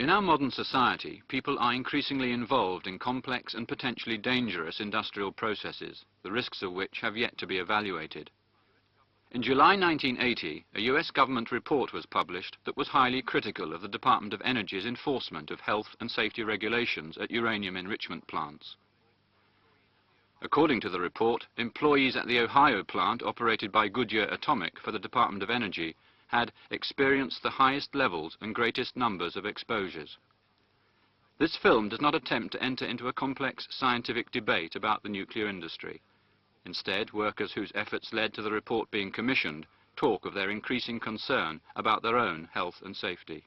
In our modern society, people are increasingly involved in complex and potentially dangerous industrial processes, the risks of which have yet to be evaluated. In July 1980, a US government report was published that was highly critical of the Department of Energy's enforcement of health and safety regulations at uranium enrichment plants. According to the report, employees at the Ohio plant operated by Goodyear Atomic for the Department of Energy had experienced the highest levels and greatest numbers of exposures. This film does not attempt to enter into a complex scientific debate about the nuclear industry. Instead, workers whose efforts led to the report being commissioned talk of their increasing concern about their own health and safety.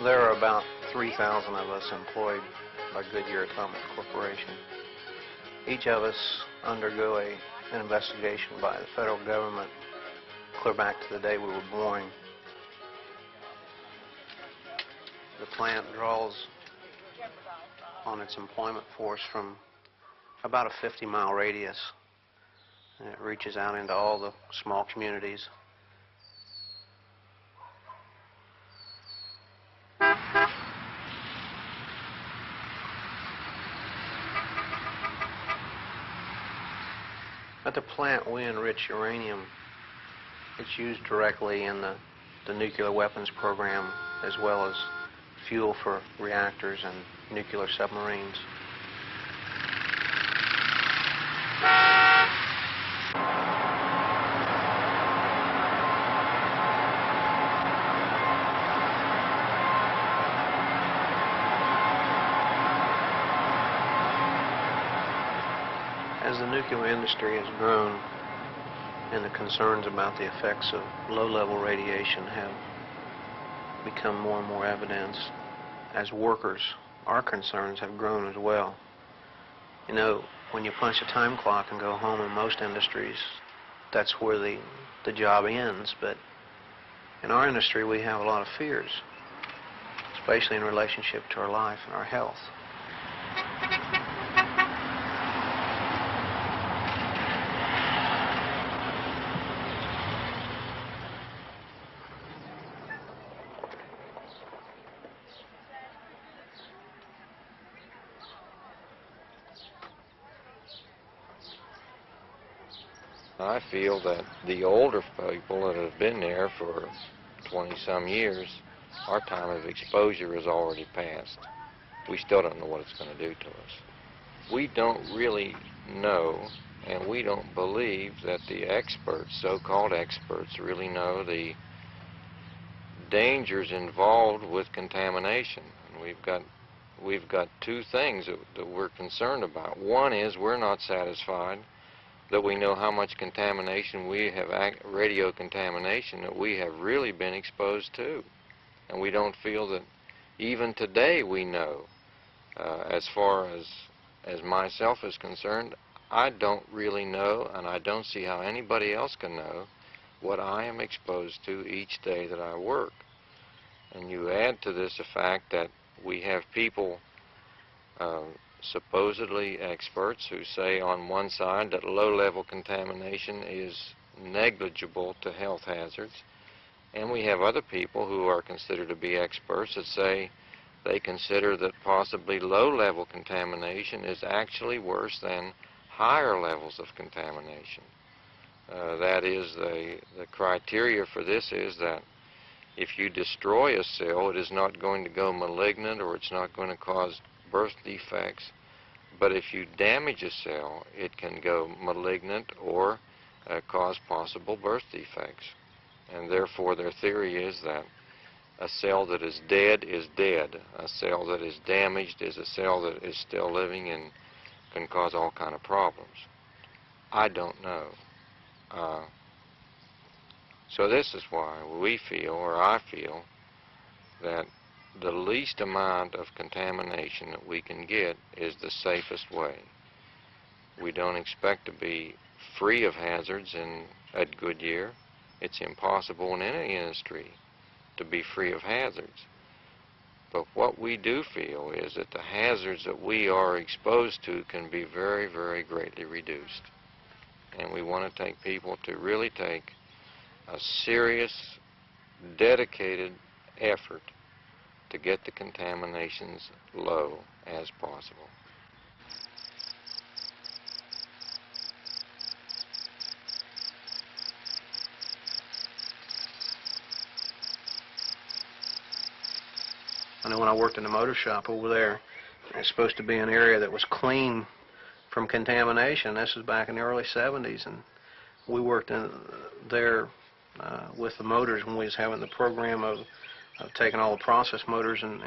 There are about 3,000 of us employed by Goodyear Atomic Corporation. Each of us undergo an investigation by the federal government clear back to the day we were born. The plant draws on its employment force from about a 50-mile radius, and it reaches out into all the small communities. At the plant, we enrich uranium. It's used directly in the nuclear weapons program, as well as fuel for reactors and nuclear submarines. As the nuclear industry has grown and the concerns about the effects of low-level radiation have become more and more evident, as workers, our concerns have grown as well. You know, when you punch a time clock and go home in most industries, that's where the job ends. But in our industry, we have a lot of fears, especially in relationship to our life and our health. I feel that the older people that have been there for 20-some years, our time of exposure is already passed. We still don't know what it's going to do to us. We don't really know, and we don't believe that the experts, so-called experts, really know the dangers involved with contamination. And we've got two things that we're concerned about. One is we're not satisfied that we know how much contamination we have, radio contamination, that we have really been exposed to. And we don't feel that even today we know. As far as myself is concerned, I don't really know, and I don't see how anybody else can know what I am exposed to each day that I work. And you add to this the fact that we have people supposedly experts who say on one side that low-level contamination is negligible to health hazards, and we have other people who are considered to be experts that say they consider that possibly low-level contamination is actually worse than higher levels of contamination. That is, the criteria for this is that if you destroy a cell, it is not going to go malignant or it's not going to cause birth defects. But if you damage a cell, it can go malignant or cause possible birth defects. And therefore, their theory is that a cell that is dead is dead. A cell that is damaged is a cell that is still living and can cause all kind of problems. I don't know. So this is why we feel, or I feel, that the least amount of contamination that we can get is the safest way. We don't expect to be free of hazards at Goodyear. It's impossible in any industry to be free of hazards. But what we do feel is that the hazards that we are exposed to can be very, very greatly reduced. And we want to take people to really take a serious, dedicated effort to get the contaminations low as possible. I know when I worked in the motor shop over there, it's supposed to be an area that was clean from contamination. This was back in the early 70s, and we worked in there with the motors when we was having the program of taking all the process motors and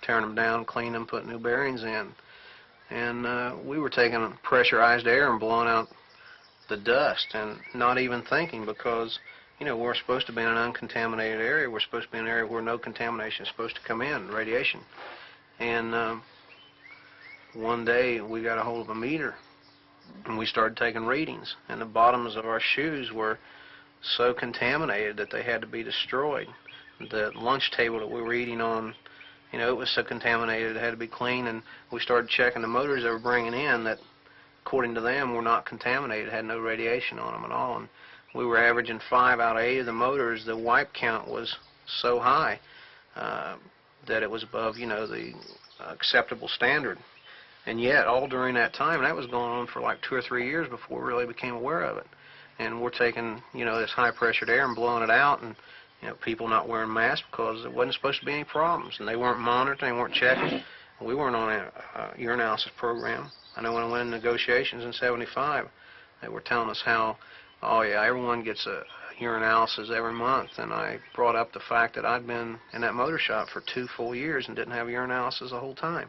tearing them down, cleaning them, putting new bearings in. And we were taking pressurized air and blowing out the dust and not even thinking, because you know, we're supposed to be in an uncontaminated area. We're supposed to be in an area where no contamination is supposed to come in, radiation. And one day we got a hold of a meter and we started taking readings, and the bottoms of our shoes were so contaminated that they had to be destroyed. The lunch table that we were eating on, you know, it was so contaminated it had to be cleaned, and we started checking the motors they were bringing in that, according to them, were not contaminated, had no radiation on them at all. And we were averaging 5 out of 8 of the motors. The wipe count was so high that it was above, you know, the acceptable standard. And yet, all during that time, that was going on for like 2 or 3 years before we really became aware of it. And we're taking, you know, this high-pressured air and blowing it out, and you know, people not wearing masks because there wasn't supposed to be any problems, and they weren't monitoring, they weren't checking. We weren't on a urinalysis program. I know when I went in negotiations in '75, they were telling us how, oh yeah, everyone gets a urinalysis every month, and I brought up the fact that I'd been in that motor shop for 2 full years and didn't have urinalysis the whole time.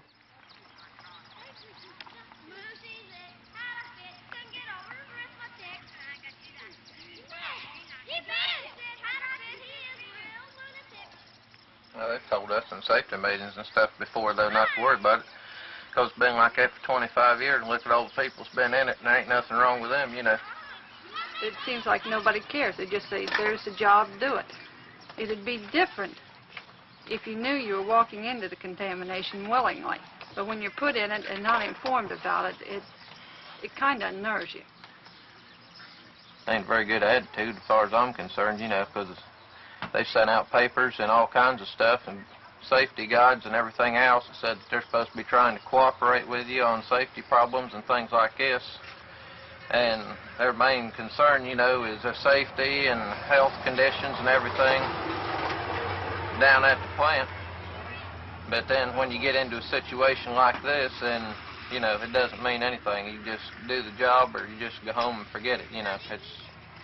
Well, they've told us in safety meetings and stuff before, though, not to worry about it, because it's been like that for 25 years, and look at all the people that's been in it, and there ain't nothing wrong with them, you know. It seems like nobody cares. They just say, there's a job, do it. It'd be different if you knew you were walking into the contamination willingly. But when you're put in it and not informed about it, it kind of unnerves you. Ain't a very good attitude as far as I'm concerned, you know, because they sent out papers and all kinds of stuff and safety guides and everything else that said that they're supposed to be trying to cooperate with you on safety problems and things like this. And their main concern, you know, is their safety and health conditions and everything down at the plant. But then when you get into a situation like this, and you know, it doesn't mean anything. You just do the job, or you just go home and forget it. You know,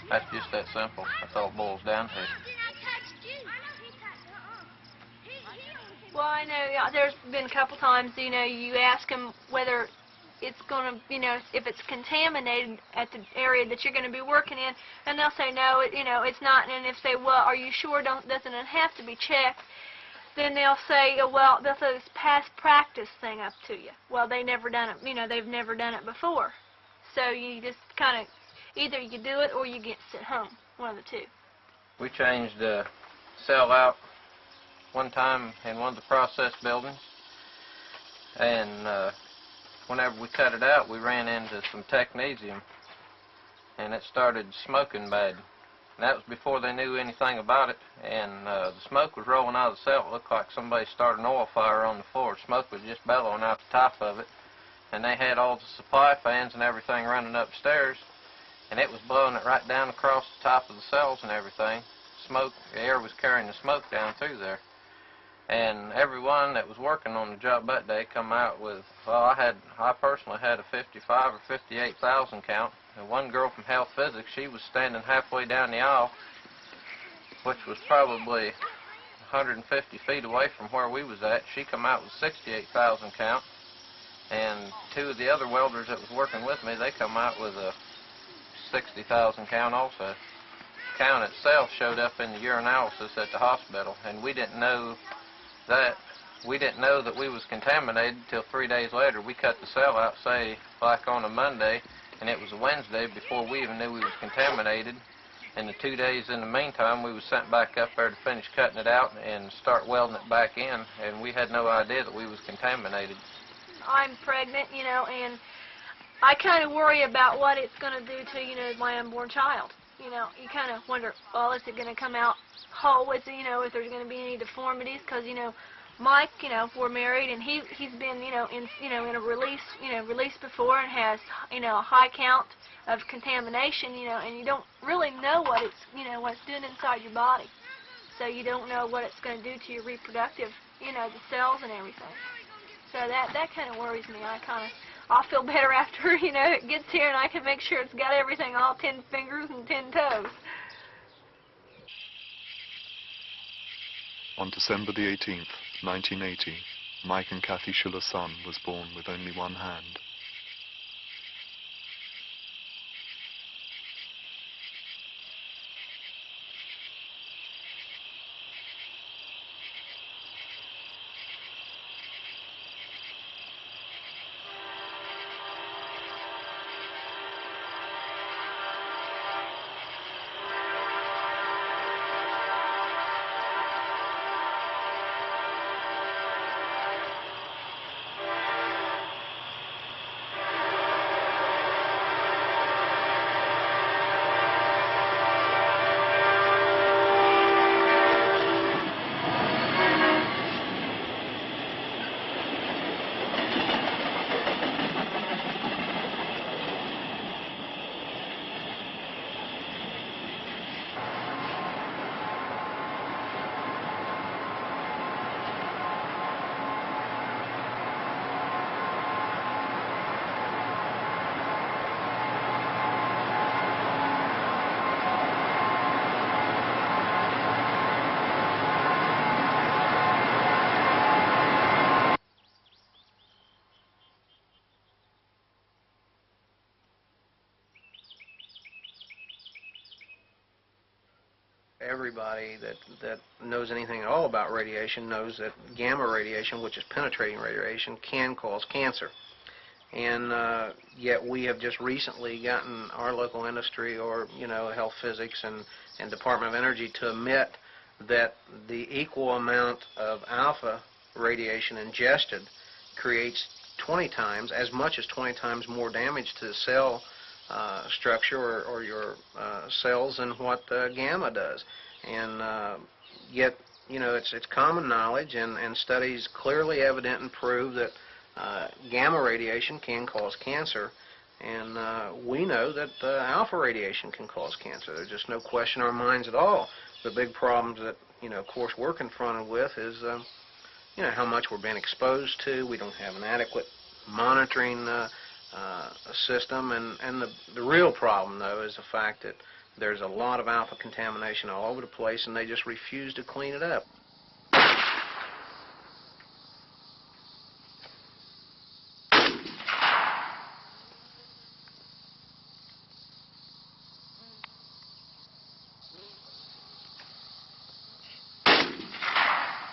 that's just that simple. That's all it boils down to. Well, I know there's been a couple times, you know, you ask them whether it's going to, you know, if it's contaminated at the area that you're going to be working in, and they'll say, no, you know, it's not. And if they say, well, are you sure? Doesn't it have to be checked? Then they'll say, oh, well, they'll say this past practice thing up to you. Well, they never done it, you know, they've never done it before. So you just kind of, either you do it or you get sent home, one of the two. We changed the cell out one time in one of the process buildings, and whenever we cut it out, we ran into some technetium, and it started smoking bad. And that was before they knew anything about it, and the smoke was rolling out of the cell. It looked like somebody started an oil fire on the floor. Smoke was just bellowing out the top of it, and they had all the supply fans and everything running upstairs, and it was blowing it right down across the top of the cells and everything. Smoke, the air was carrying the smoke down through there. And everyone that was working on the job that day come out with, well, I personally had a 55 or 58,000 count. And one girl from health physics, she was standing halfway down the aisle, which was probably 150 feet away from where we was at. She come out with 68,000 count. And two of the other welders that was working with me, they come out with a 60,000 count also. The count itself showed up in the urinalysis at the hospital, and we didn't know that we was contaminated until 3 days later. We cut the cell out, say, like on a Monday, and it was a Wednesday before we even knew we was contaminated. And the 2 days in the meantime, we was sent back up there to finish cutting it out and start welding it back in, and we had no idea that we was contaminated. I'm pregnant, you know, and I kind of worry about what it's going to do to, you know, my unborn child. You know, you kind of wonder, well, is it going to come out whole? Is it, you know, if there's going to be any deformities? Because, you know, Mike, you know, we're married, and he's been, in a release before, and has, you know, a high count of contamination, you know, and you don't really know what it's, you know, what it's doing inside your body. So you don't know what it's going to do to your reproductive, you know, the cells and everything. So that kind of worries me. I'll feel better after, you know, it gets here and I can make sure it's got everything, all 10 fingers and 10 toes. On December the 18th, 1980, Mike and Kathy Schiller's son was born with only one hand. Everybody that knows anything at all about radiation knows that gamma radiation, which is penetrating radiation, can cause cancer. And yet we have just recently gotten our local industry, or, you know, health physics and Department of Energy, to admit that the equal amount of alpha radiation ingested creates 20 times, as much as 20 times more damage to the cell structure or your cells than what gamma does. And yet, you know, it's common knowledge, and studies clearly evident and prove that gamma radiation can cause cancer, and we know that alpha radiation can cause cancer. There's just no question in our minds at all. The big problems that, you know, of course, we're confronted with is, you know, how much we're being exposed to. We don't have an adequate monitoring system, and the real problem, though, is the fact that there's a lot of alpha contamination all over the place, and they just refuse to clean it up.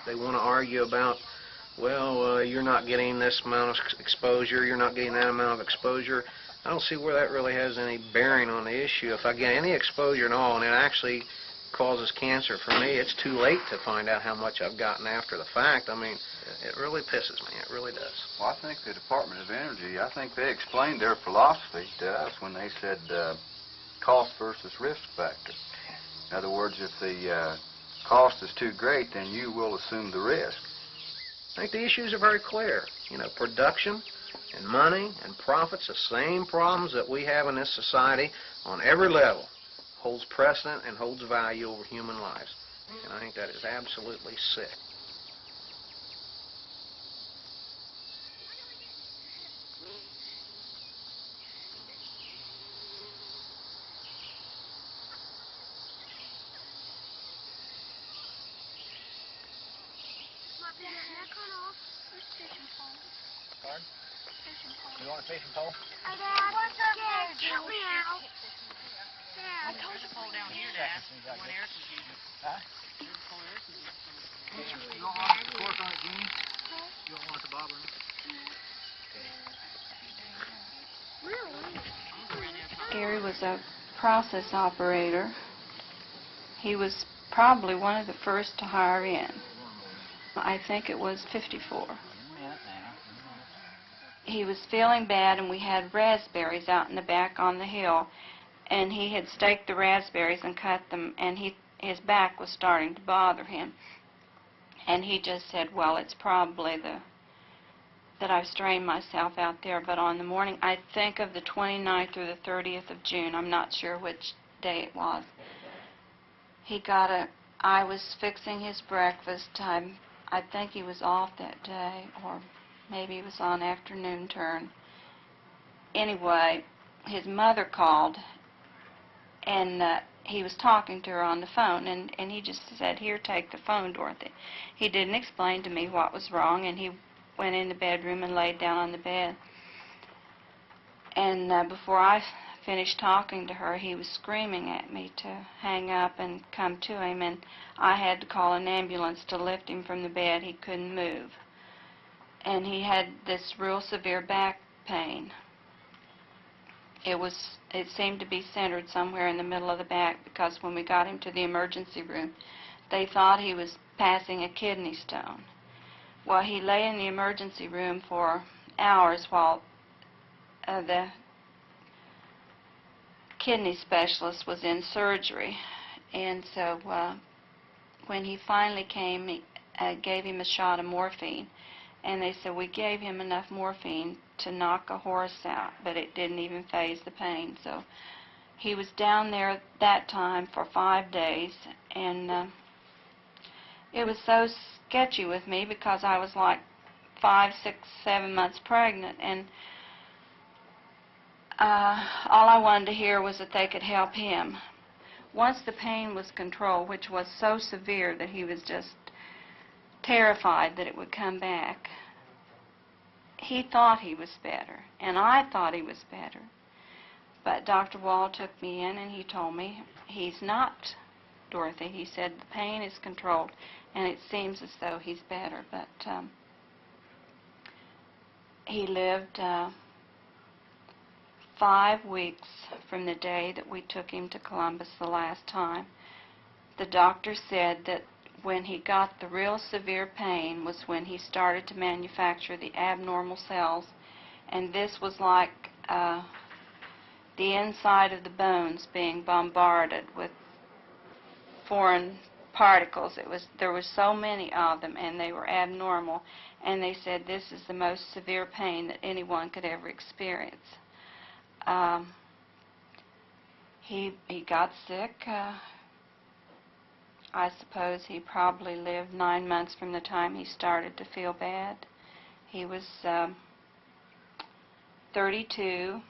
They want to argue about, well, you're not getting this amount of exposure, you're not getting that amount of exposure. I don't see where that really has any bearing on the issue. If I get any exposure at all and it actually causes cancer, for me, it's too late to find out how much I've gotten after the fact. I mean, it really pisses me. It really does. Well, I think the Department of Energy, I think they explained their philosophy to us when they said cost versus risk factor. In other words, if the cost is too great, then you will assume the risk. I think the issues are very clear. You know, production and money and profits, the same problems that we have in this society on every level holds precedent and holds value over human lives. And I think that is absolutely sick. You want a fishing pole? Dad, what's up there? Help me out. I told you pull down here, Dad. One air confusion. Huh? You don't want the cork on it, Jeannie? You don't want the bobber on it? Gary was a process operator. He was probably one of the first to hire in. I think it was 54. He was feeling bad, and we had raspberries out in the back on the hill, and he had staked the raspberries and cut them, and his back was starting to bother him. And he just said, well, it's probably that I've strained myself out there. But on the morning, I think of the 29th or the 30th of June, I'm not sure which day it was, I was fixing his breakfast. I think he was off that day, or maybe he was on afternoon turn. Anyway, his mother called, and he was talking to her on the phone, and he just said, here, take the phone, Dorothy. He didn't explain to me what was wrong, and he went in the bedroom and laid down on the bed. And before I finished talking to her, he was screaming at me to hang up and come to him, and I had to call an ambulance to lift him from the bed. He couldn't move. And he had this real severe back pain. It seemed to be centered somewhere in the middle of the back, because when we got him to the emergency room, they thought he was passing a kidney stone. Well, he lay in the emergency room for hours while the kidney specialist was in surgery. And so when he finally came, he gave him a shot of morphine. And they said, we gave him enough morphine to knock a horse out, but it didn't even phase the pain. So he was down there that time for 5 days, and it was so sketchy with me, because I was like 5, 6, 7 months pregnant, and all I wanted to hear was that they could help him. Once the pain was controlled, which was so severe that he was just terrified that it would come back, he thought he was better, and I thought he was better. But Dr. Wall took me in, and he told me, he's not, Dorothy. He said the pain is controlled, and it seems as though he's better. But he lived 5 weeks from the day that we took him to Columbus the last time. The doctor said that when he got the real severe pain was when he started to manufacture the abnormal cells, and this was like the inside of the bones being bombarded with foreign particles. There were so many of them, and they were abnormal, and they said this is the most severe pain that anyone could ever experience. He got sick. I suppose he probably lived 9 months from the time he started to feel bad. He was 32.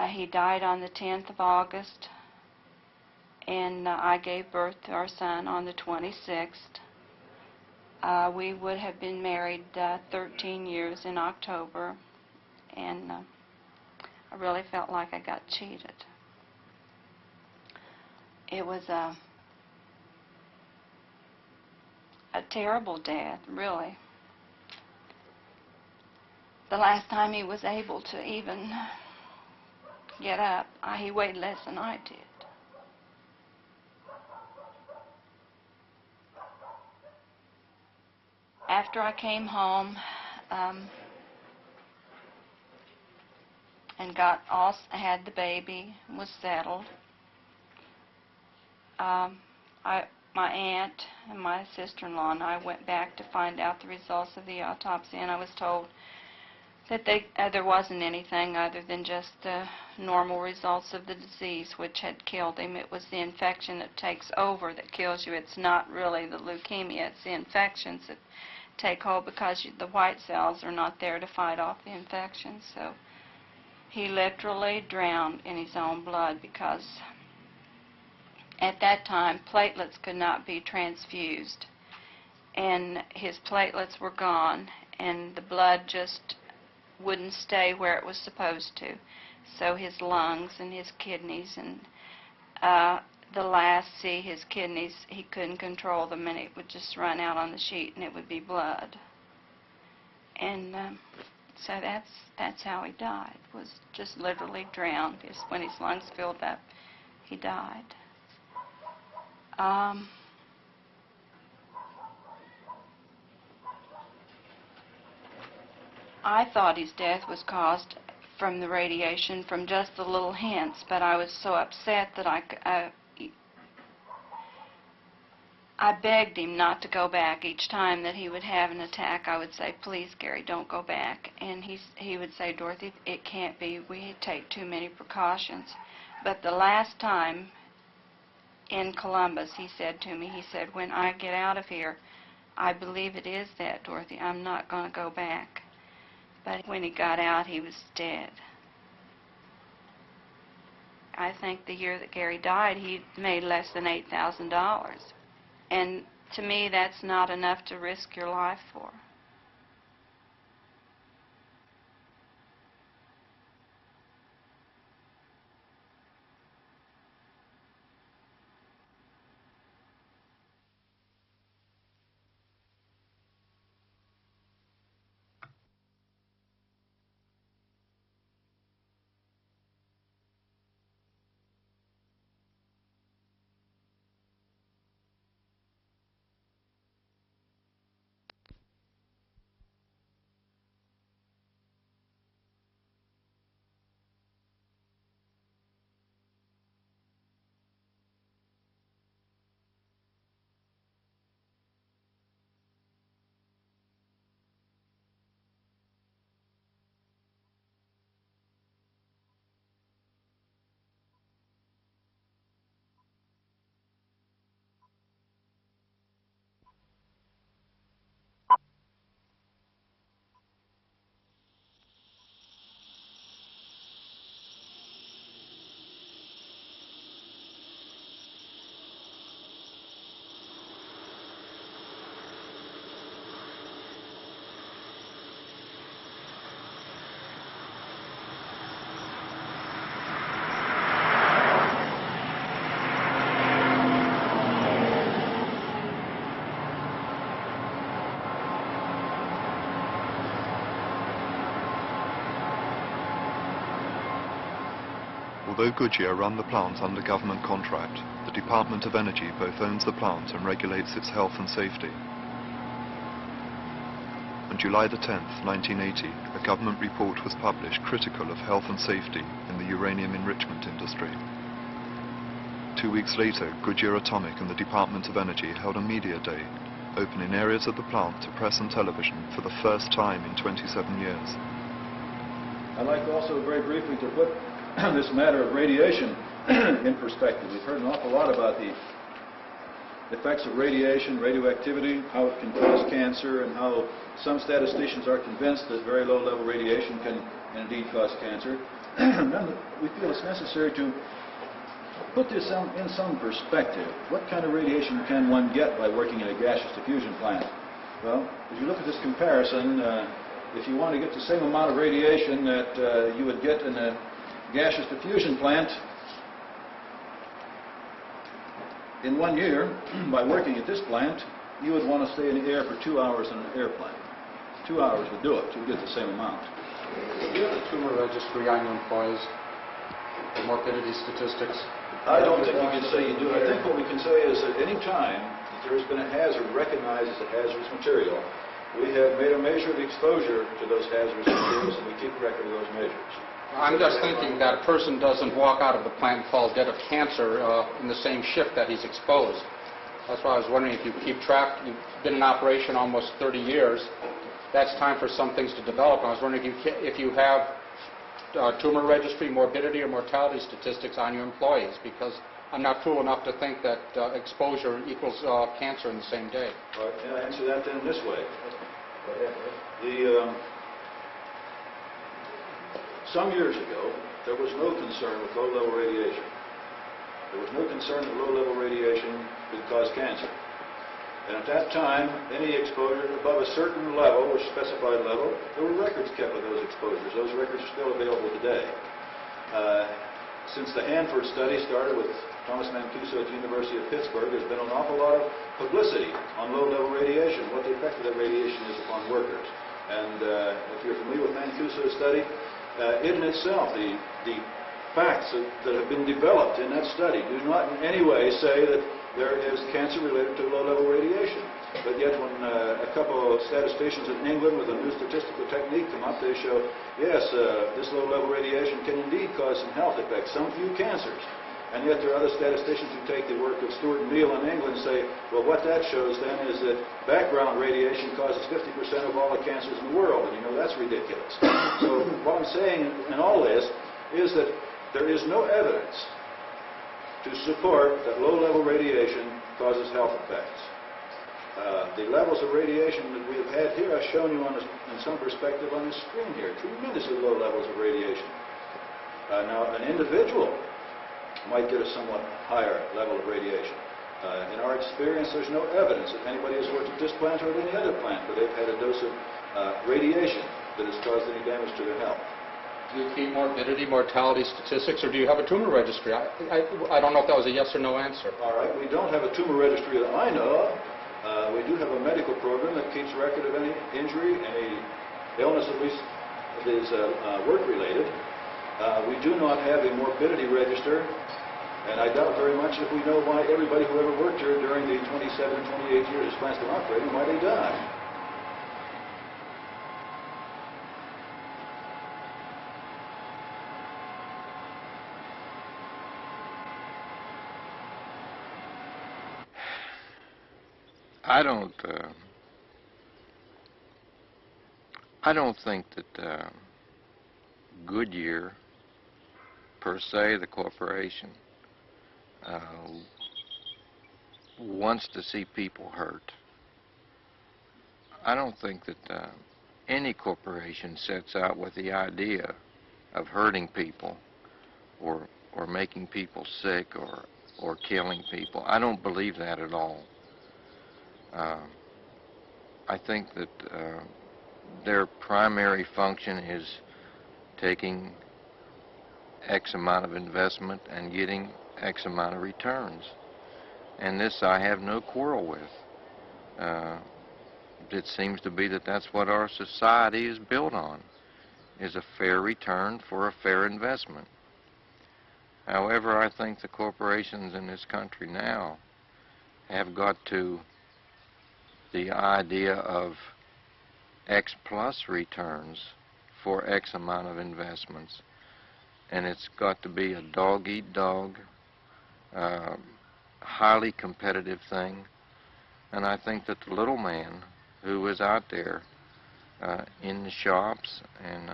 He died on the 10th of August, and I gave birth to our son on the 26th. We would have been married 13 years in October, and I really felt like I got cheated. It was a terrible death, really. The last time he was able to even get up, he weighed less than I did. After I came home and had the baby, was settled, my aunt and my sister-in-law and I went back to find out the results of the autopsy, and I was told That there wasn't anything other than just the normal results of the disease which had killed him. It was the infection that takes over that kills you. It's not really the leukemia. It's the infections that take hold because the white cells are not there to fight off the infection. So he literally drowned in his own blood because at that time platelets could not be transfused. And his platelets were gone and the blood just wouldn't stay where it was supposed to. So his lungs and his kidneys and the last his kidneys, he couldn't control them and it would just run out on the sheet and it would be blood. And so that's how he died, was just literally drowned. When his lungs filled up, he died. I thought his death was caused from the radiation, from just the little hints, but I was so upset that I begged him not to go back. Each time that he would have an attack, I would say, please, Gary, don't go back. And he would say, Dorothy, it can't be. We take too many precautions. But the last time in Columbus, he said to me, he said, when I get out of here, I believe it is that, Dorothy. I'm not going to go back. But when he got out, he was dead. I think the year that Gary died, he made less than $8,000. And to me, that's not enough to risk your life for. Although Goodyear run the plant under government contract, the Department of Energy both owns the plant and regulates its health and safety. On July the 10th, 1980, a government report was published critical of health and safety in the uranium enrichment industry. 2 weeks later, Goodyear Atomic and the Department of Energy held a media day, opening areas of the plant to press and television for the first time in 27 years. I'd like also very briefly to put this matter of radiation in perspective. We've heard an awful lot about the effects of radiation, radioactivity, how it can cause cancer, and how some statisticians are convinced that very low-level radiation can indeed cause cancer. We feel it's necessary to put this in some perspective. What kind of radiation can one get by working in a gaseous diffusion plant? Well, if you look at this comparison, if you want to get the same amount of radiation that you would get in a gaseous diffusion plant in 1 year, by working at this plant, you would want to stay in the air for 2 hours in an airplane. 2 hours would do it. You'd get the same amount. Do you have the tumor registry annual files, the morbidity statistics? I don't think you can say you do. I think what we can say is that any time that there's been a hazard recognized as a hazardous material, we have made a measure of exposure to those hazardous materials, and we keep record of those measures. I'm just thinking that a person doesn't walk out of the plant and fall dead of cancer in the same shift that he's exposed. That's why I was wondering if you keep track. You've been in operation almost 30 years. that's time for some things to develop. And I was wondering if you have tumor registry, morbidity, or mortality statistics on your employees, because I'm not fool enough to think that exposure equals cancer in the same day. All right, I'll answer that then this way. Some years ago, there was no concern with low-level radiation. There was no concern that low-level radiation could cause cancer. And at that time, any exposure above a certain level, or specified level, there were records kept of those exposures. Those records are still available today. Since the Hanford study started with Thomas Mancuso at the University of Pittsburgh, there's been an awful lot of publicity on low-level radiation, what the effect of that radiation is upon workers. And if you're familiar with Mancuso's study, it in itself, the facts that have been developed in that study do not in any way say that there is cancer related to low-level radiation. But yet when a couple of statisticians in England with a new statistical technique come up, they show, yes, this low-level radiation can indeed cause some health effects, some few cancers. And yet there are other statisticians who take the work of Stuart and Neal in England and say, well, what that shows then is that background radiation causes 50% of all the cancers in the world. And you know, that's ridiculous. So what I'm saying in all this is that there is no evidence to support that low-level radiation causes health effects. The levels of radiation that we have had here, I've shown you in some perspective on the screen here, tremendously low levels of radiation. Now, an individual might get a somewhat higher level of radiation. In our experience, there's no evidence that anybody has worked at this plant or at any other plant where they've had a dose of radiation that has caused any damage to their health. Do you keep morbidity, mortality statistics, or do you have a tumor registry? I don't know if that was a yes or no answer. All right, we don't have a tumor registry that I know of. We do have a medical program that keeps record of any injury, any illness at least that is work-related. We do not have a morbidity register, and I doubt very much if we know why everybody who ever worked here during the 27, 28 years this plant's been operating, why they died. I don't think that Goodyear, per se, the corporation, wants to see people hurt. I don't think that any corporation sets out with the idea of hurting people or making people sick or killing people. I don't believe that at all. I think that their primary function is taking X amount of investment and getting X amount of returns. And this I have no quarrel with. It seems to be that that's what our society is built on, is a fair return for a fair investment. However, I think the corporations in this country now have got to the idea of X plus returns for X amount of investments. And it's got to be a dog-eat-dog, highly competitive thing. And I think that the little man who is out there in the shops and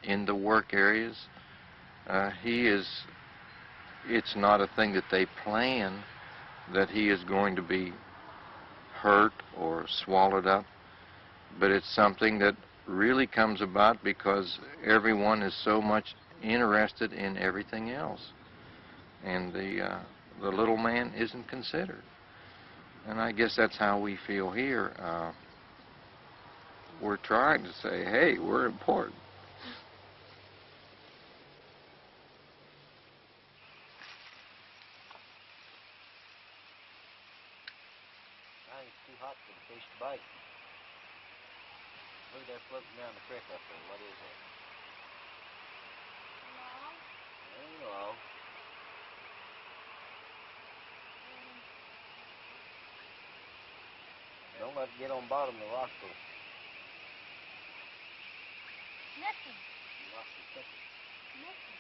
in the work areas, it's not a thing that they plan that he is going to be hurt or swallowed up, but it's something that really comes about because everyone is so much interested in everything else, and the little man isn't considered. And I guess that's how we feel here. We're trying to say, hey, we're important. It's too hot for the fish to bite. Look, they're floating down the creek up there. What is that? Hello. Don't let it get on bottom of the rock pool. Nothing. You lost your ticket. Nothing.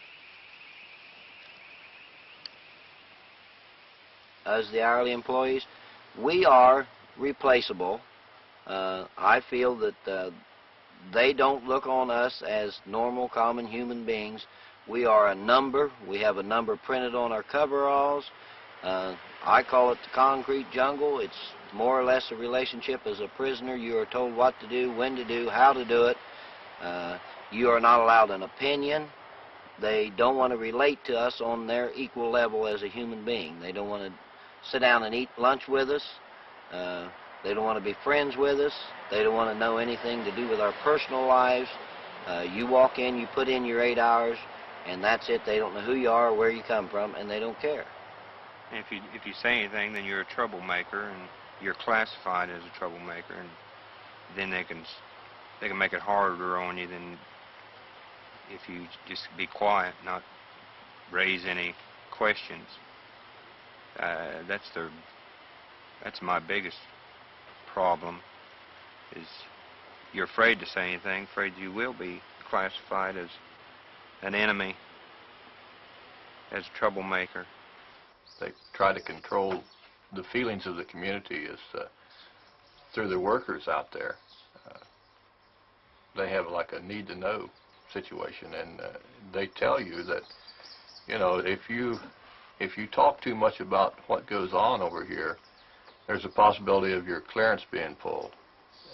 As the hourly employees, we are replaceable I feel that they don't look on us as normal, common human beings. We are a number. We have a number printed on our coveralls. I call it the concrete jungle. It's more or less a relationship as a prisoner. You are told what to do, when to do, how to do it. You are not allowed an opinion. They don't want to relate to us on their equal level as a human being. They don't want to sit down and eat lunch with us. They don't want to be friends with us. They don't want to know anything to do with our personal lives. You walk in, you put in your 8 hours, and that's it. They don't know who you are or where you come from, and they don't care. If you say anything, then you're a troublemaker, and you're classified as a troublemaker, and then they can make it harder on you than if you just be quiet, not raise any questions. That's my biggest problem, is you're afraid to say anything, afraid you will be classified as an enemy, as a troublemaker. They try to control the feelings of the community through the workers out there. They have like a need-to-know situation, and they tell you that, you know, if you talk too much about what goes on over here, there's a possibility of your clearance being pulled.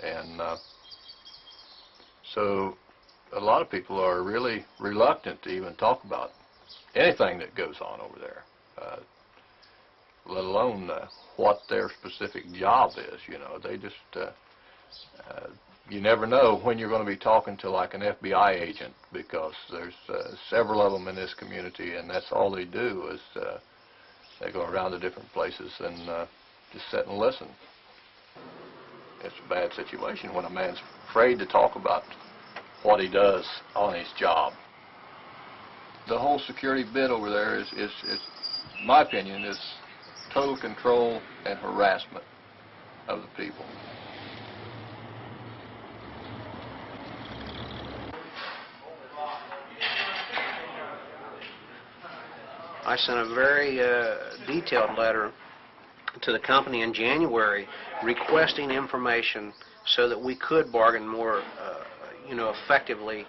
And so a lot of people are really reluctant to even talk about anything that goes on over there, let alone what their specific job is. You know, they just, you never know when you're going to be talking to like an FBI agent, because there's several of them in this community, and that's all they do is they go around to different places and just sit and listen. It's a bad situation when a man's afraid to talk about what he does on his job. The whole security bit over there is my opinion, is total control and harassment of the people. I sent a very detailed letter to the company in January requesting information so that we could bargain more effectively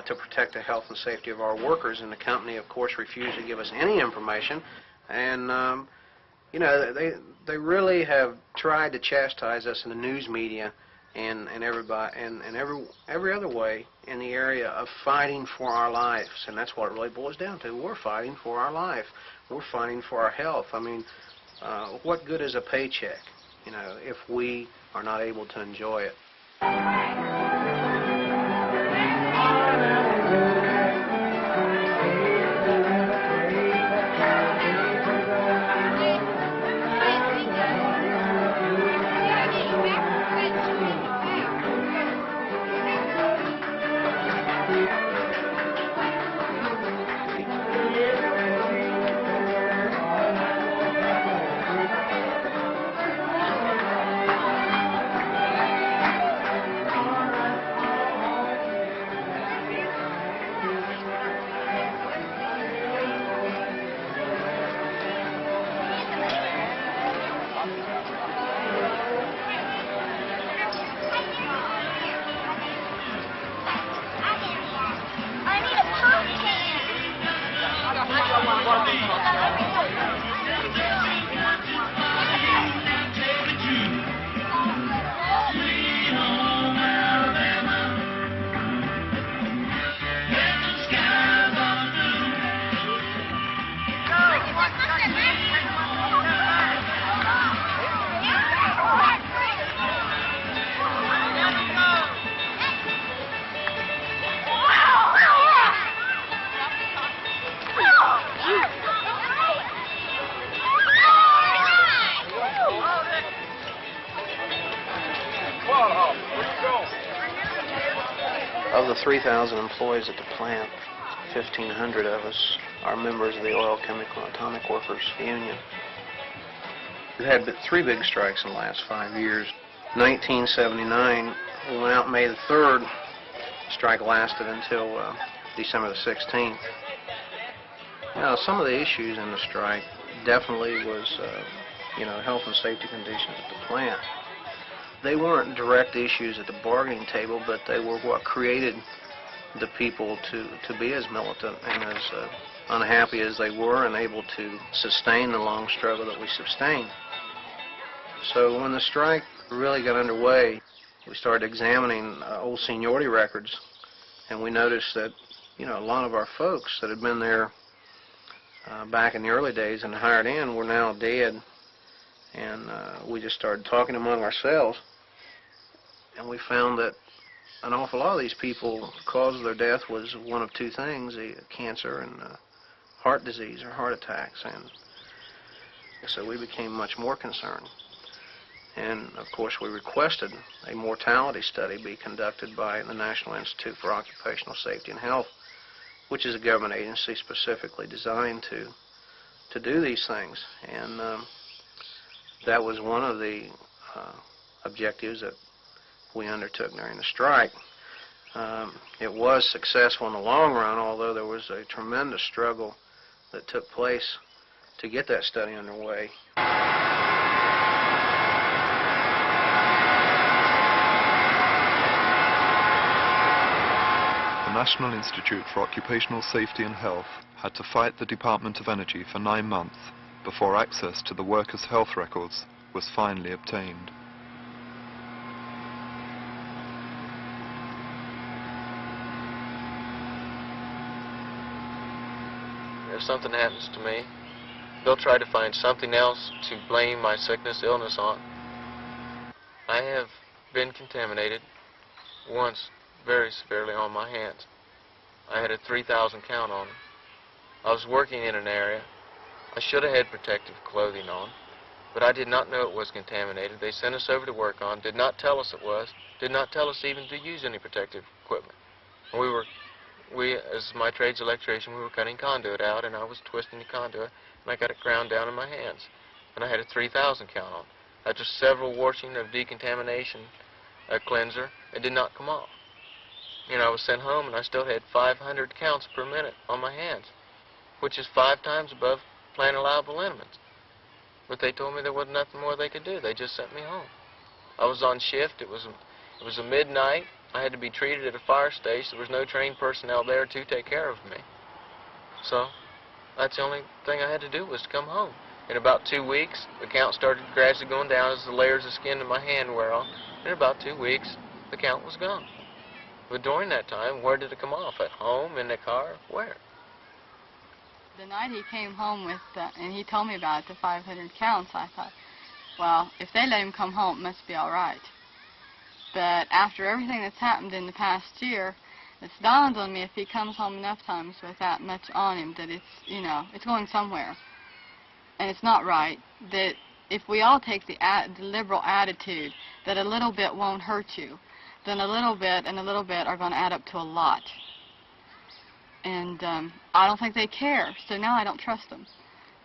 to protect the health and safety of our workers, and the company of course refused to give us any information. And they really have tried to chastise us in the news media and everybody and every other way in the area of fighting for our lives, and that's what it really boils down to. We're fighting for our life. We're fighting for our health. I mean, what good is a paycheck, if we are not able to enjoy it? Of the 3,000 employees at the plant, 1,500 of us are members of the Oil, Chemical, and Atomic Workers Union. We've had 3 big strikes in the last 5 years. 1979, we went out May the 3rd. The strike lasted until December the 16th. Now, some of the issues in the strike definitely was, health and safety conditions at the plant. they weren't direct issues at the bargaining table, but they were what created the people to be as militant and as unhappy as they were and able to sustain the long struggle that we sustained. So when the strike really got underway, we started examining old seniority records, and we noticed that, a lot of our folks that had been there back in the early days and hired in were now dead. And we just started talking among ourselves, and we found that an awful lot of these people, the cause of their death was one of two things, cancer and heart disease or heart attacks. And so we became much more concerned. And, of course, we requested a mortality study be conducted by the National Institute for Occupational Safety and Health, which is a government agency specifically designed to do these things. And that was one of the objectives that we undertook during the strike. It was successful in the long run, although there was a tremendous struggle that took place to get that study underway. The National Institute for Occupational Safety and Health had to fight the Department of Energy for 9 months before access to the workers' health records was finally obtained. If something happens to me, they'll try to find something else to blame my sickness, illness on. I have been contaminated once very severely on my hands. I had a 3,000 count on them. I was working in an area. I should have had protective clothing on, but I did not know it was contaminated. They sent us over to work on, did not tell us it was, did not tell us even to use any protective equipment. We, as my trade's electrician, we were cutting conduit out, and I was twisting the conduit, and I got it ground down in my hands. And I had a 3,000 count on. After several washing of decontamination cleanser, it did not come off. I was sent home, and I still had 500 counts per minute on my hands, which is 5 times above plant allowable limits. But they told me there wasn't nothing more they could do. They just sent me home. I was on shift. It was a midnight. I had to be treated at a fire station. There was no trained personnel there to take care of me. So that's the only thing I had to do was to come home. In about 2 weeks, the count started gradually going down as the layers of skin in my hand wear off. In about 2 weeks, the count was gone. But during that time, where did it come off? At home, in the car, where? The night he came home with, and he told me about the 500 counts, I thought, well, if they let him come home, it must be all right. But after everything that's happened in the past year, it's dawned on me if he comes home enough times with that much on him that it's, it's going somewhere. And it's not right. That if we all take the liberal attitude that a little bit won't hurt you, then a little bit and a little bit are going to add up to a lot. And I don't think they care, so now I don't trust them.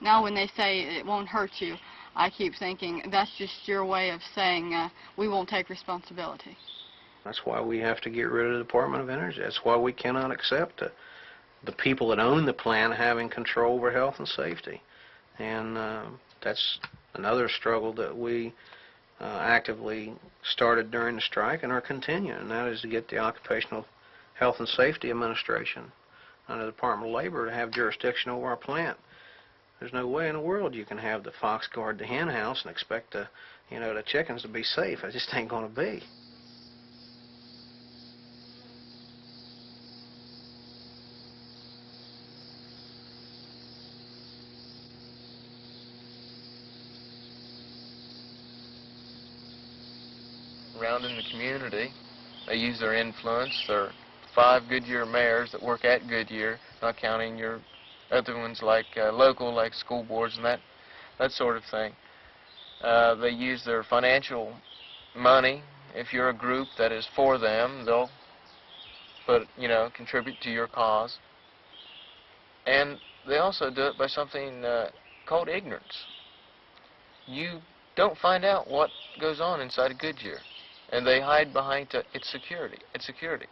Now when they say it won't hurt you, I keep thinking that's just your way of saying we won't take responsibility. That's why we have to get rid of the Department of Energy. That's why we cannot accept the people that own the plant having control over health and safety. And that's another struggle that we actively started during the strike and are continuing, and that is to get the Occupational Health and Safety Administration under the Department of Labor to have jurisdiction over our plant. There's no way in the world you can have the fox guard the hen house and expect the chickens to be safe. It just ain't going to be. Around in the community, they use their influence. There are 5 Goodyear mayors that work at Goodyear, not counting your other ones like local, like school boards and that sort of thing. They use their financial money. If you're a group that is for them, they'll contribute to your cause. And they also do it by something called ignorance. You don't find out what goes on inside of Goodyear, and they hide behind its security. It's security.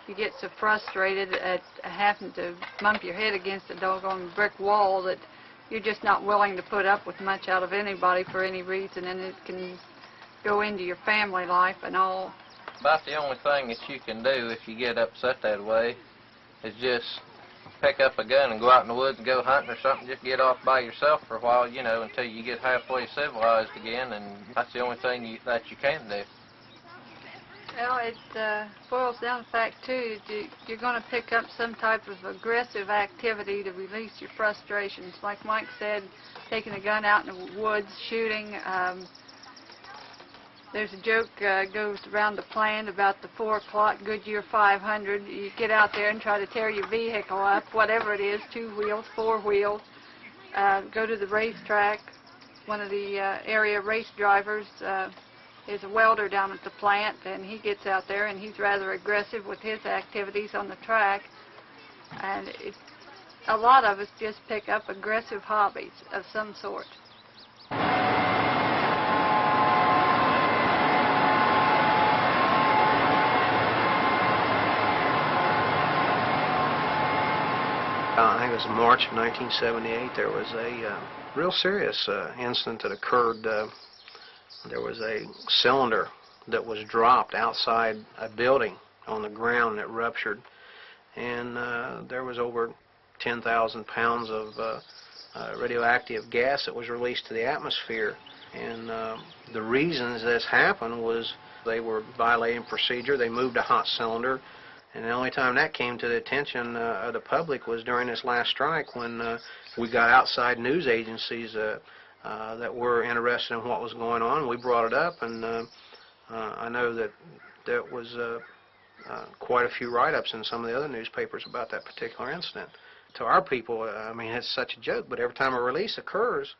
You get so frustrated at having to bump your head against a doggone brick wall that you're just not willing to put up with much out of anybody for any reason, and it can go into your family life and all. About the only thing that you can do if you get upset that way is just pick up a gun and go out in the woods and go hunting or something. Just get off by yourself for a while, you know, until you get halfway civilized again, and that's the only thing that you can do. Well, it boils down to the fact, too, that you're going to pick up some type of aggressive activity to release your frustrations. Like Mike said, taking a gun out in the woods, shooting. There's a joke goes around the plant about the 4 o'clock Goodyear 500. You get out there and try to tear your vehicle up, whatever it is, 2 wheels, 4 wheels. Go to the racetrack. One of the area race drivers is a welder down at the plant, and he gets out there and he's rather aggressive with his activities on the track. And a lot of us just pick up aggressive hobbies of some sort. I think it was March of 1978. There was a real serious incident that occurred. There was a cylinder that was dropped outside a building on the ground that ruptured, and there was over 10,000 pounds of radioactive gas that was released to the atmosphere. And the reasons this happened was they were violating procedure. They moved a hot cylinder. And the only time that came to the attention of the public was during this last strike, when we got outside news agencies that were interested in what was going on. We brought it up, and I know that there was quite a few write-ups in some of the other newspapers about that particular incident. To our people, I mean, it's such a joke, but every time a release occurs,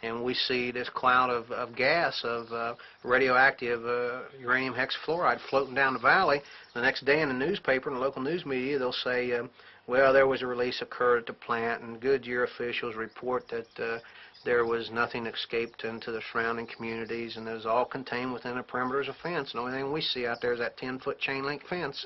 and we see this cloud of gas, of radioactive uranium hexafluoride floating down the valley, the next day in the newspaper, in the local news media, they'll say, well, there was a release occurred at the plant, and Goodyear officials report that there was nothing escaped into the surrounding communities, and it was all contained within the perimeters of fence. And the only thing we see out there is that 10-foot chain link fence.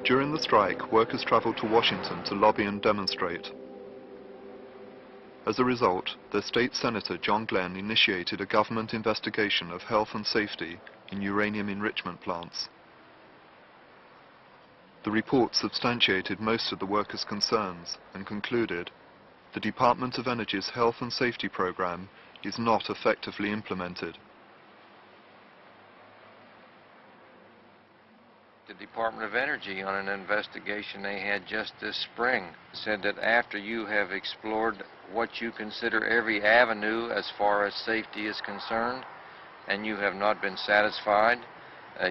During the strike, workers travelled to Washington to lobby and demonstrate. As a result, the state senator John Glenn initiated a government investigation of health and safety in uranium enrichment plants. The report substantiated most of the workers' concerns and concluded the Department of Energy's health and safety program is not effectively implemented. The Department of Energy, on an investigation they had just this spring, said that after you have explored what you consider every avenue as far as safety is concerned, and you have not been satisfied,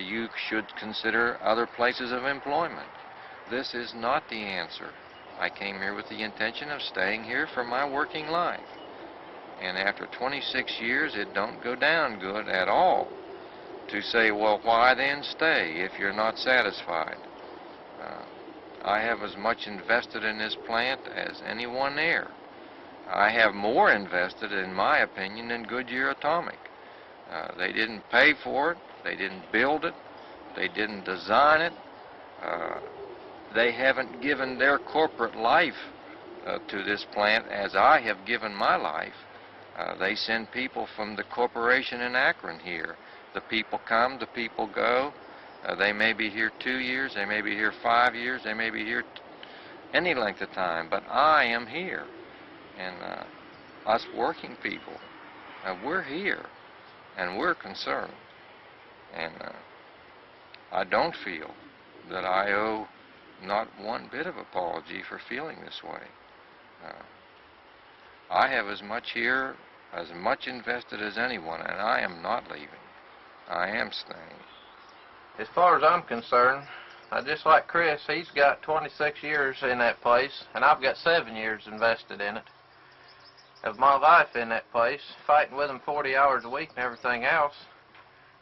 you should consider other places of employment. This is not the answer. I came here with the intention of staying here for my working life. And after 26 years, it don't go down good at all to say, well, why then stay if you're not satisfied? I have as much invested in this plant as anyone there. I have more invested, in my opinion, in Goodyear Atomic. They didn't pay for it. They didn't build it. They didn't design it. They haven't given their corporate life to this plant as I have given my life. They send people from the corporation in Akron here. The people come, the people go. They may be here 2 years, they may be here 5 years, they may be here any length of time, but I am here. And us working people, we're here, and we're concerned. And I don't feel that I owe not one bit of apology for feeling this way. I have as much here, as much invested as anyone, and I am not leaving. I am staying. As far as I'm concerned, just like Chris, he's got 26 years in that place, and I've got 7 years invested in it. Of my life in that place, fighting with them 40 hours a week and everything else.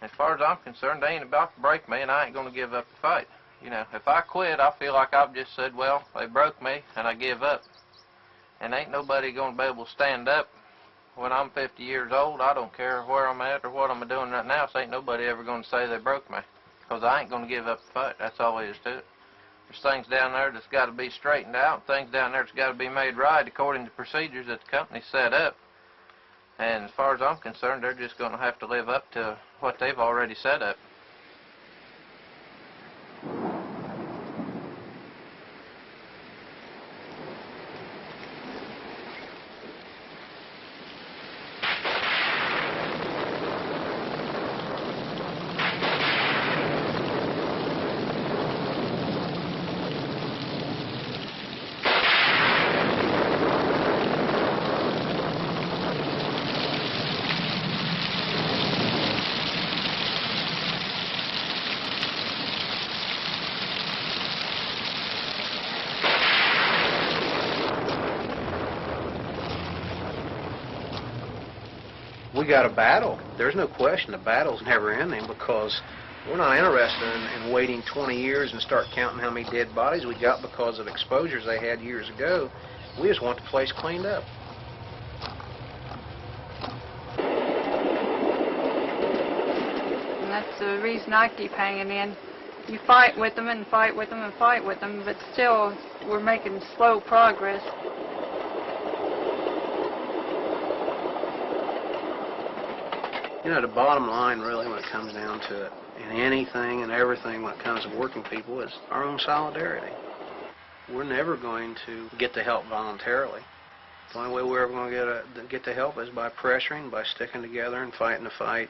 As far as I'm concerned, they ain't about to break me, and I ain't going to give up the fight. You know, if I quit, I feel like I've just said, well, they broke me, and I give up. And ain't nobody going to be able to stand up when I'm 50 years old. I don't care where I'm at or what I'm doing right now, so ain't nobody ever going to say they broke me. Because I ain't going to give up the fight. That's all there is to it. There's things down there that's got to be straightened out, things down there that's got to be made right according to procedures that the company set up. And as far as I'm concerned, they're just going to have to live up to what they've already set up. We got a battle. There's no question the battle's never ending, because we're not interested in waiting 20 years and start counting how many dead bodies we got because of exposures they had years ago. We just want the place cleaned up. And that's the reason I keep hanging in. You fight with them and fight with them and fight with them, but still we're making slow progress. You know, the bottom line really when it comes down to it, in anything and everything when it comes to working people, is our own solidarity. We're never going to get the help voluntarily. The only way we're ever going to get the help is by pressuring, by sticking together and fighting the fight